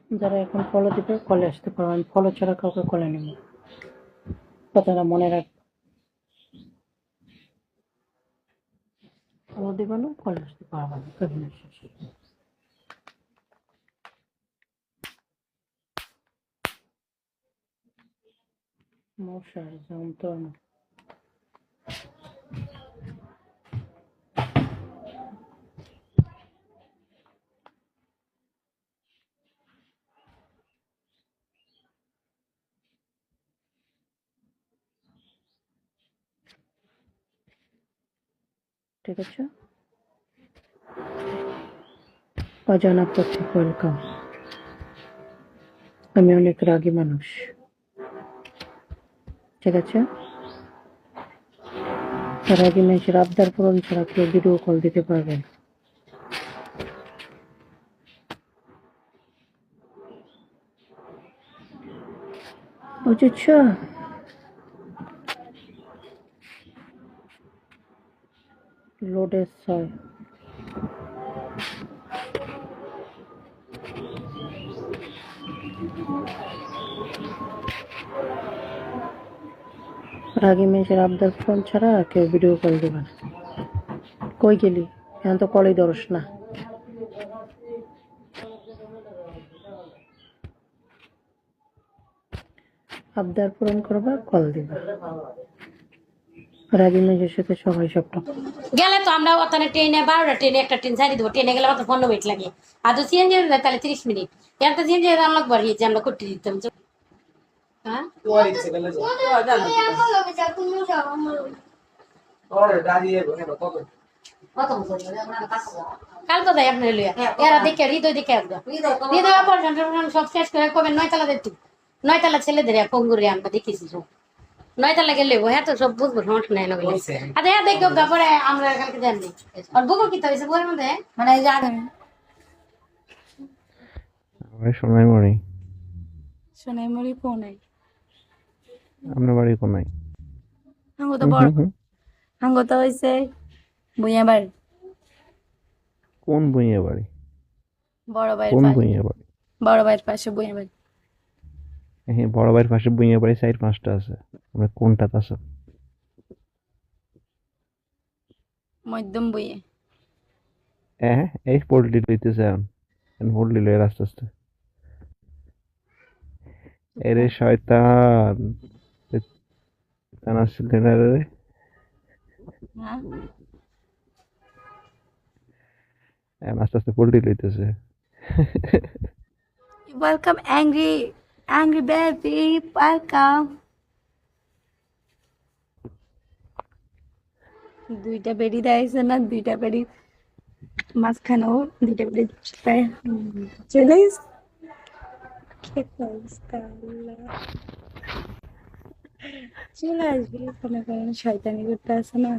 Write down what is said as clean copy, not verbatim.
যারা এখন ফলো দিবে কলে আসতে পারো, আমি ফলো ছাড়া কাউকে কলে নেব। কথাটা মনে রাখ, ফলো দিবে না কলে আসতে পারবো না। মশার যন্ত্রণা। ঠিক আছে, অজানা পথে ওয়েলকাম। আমি অনেক রাগী মানুষ, ঠিক আছে? রাগী মানুষের আবদার পূরণ ছাড়া কেউ ভিডিও কল দিতে পারবে না, বুঝেছ? লোডের ছয় রাগী মানুষের আবদার পূরণ ছাড়া কেউ ভিডিও কল দেবে না। কই গেলি? এখন তো কলই ধরস না। আবদার পূরণ করবা, কল দিবা। রাগী মেয়ের সাথে সবাই সবটা গেলে তো আমরা ওখানে ট্রেনে 12টা ট্রেনে একটা ট্রেন ছাড়ি দেবো, ট্রেনে গেলে মাত্র 15 মিনিট লাগে, আর তো সিএনজি তাহলে 30 মিনিট। একটা সিএনজি লাগবো আর যে আমরা করতে দিতাম। হ্যাঁ কাল তো দেয় আপনার লিয়া এরা দেখে হৃদয় দেখে আসবে, হৃদয় অপারেশন সব শেষ করে কবে 9 তলা দেখি, 9 তলা ছেলেদের পঙ্গুরে আমরা দেখেছি সব। 9 তলা গেলে হ্যাঁ তো সব বুঝবো, সমস্যা নাই না বলে। আচ্ছা হ্যাঁ দেখো তারপরে আমরা কালকে জানি আর বুকো কি হয়েছে বইয়ের মধ্যে মানে এই যে আমার সোনাইমুড়ি। সোনাইমুড়ি কোনাই? আপনার বাড়ি কোনায়? হাঙ্গো তো বড়, হাঙ্গো তো হয়েছে বুইয়া বাড়ি, কোন বুইয়া বাড়ি? বড় ভাইয়ের কোন পাশে, বুইয়া বাড়ি? বড় ভাইয়ের পাশে বুইয়া বাড়ি। হ্যাঁ, বড় ভাইয়ের পাশে বুইয়া বাড়ি 4-5টা আছে। আমরা কোনটাতে আছে? মধ্যম বুইয়ে। হ্যাঁ, এই পোল্ট্রি লইতেছে এখন পোল্ট্রি লইয়ের আস্তে আস্তে। এরে শয়তান, তানা রে। হ্যাঁ এখন আস্তে আস্তে পোল্ট্রি লইতেছে। Welcome angry, angry baby welcome. দুইটা বেরি দেয়ছে না, দুইটা বেরি মাঝখানেও দুইটা বেরি চলে চলে আসবে কোনো কারণে, শয়তানি করতে আসে না।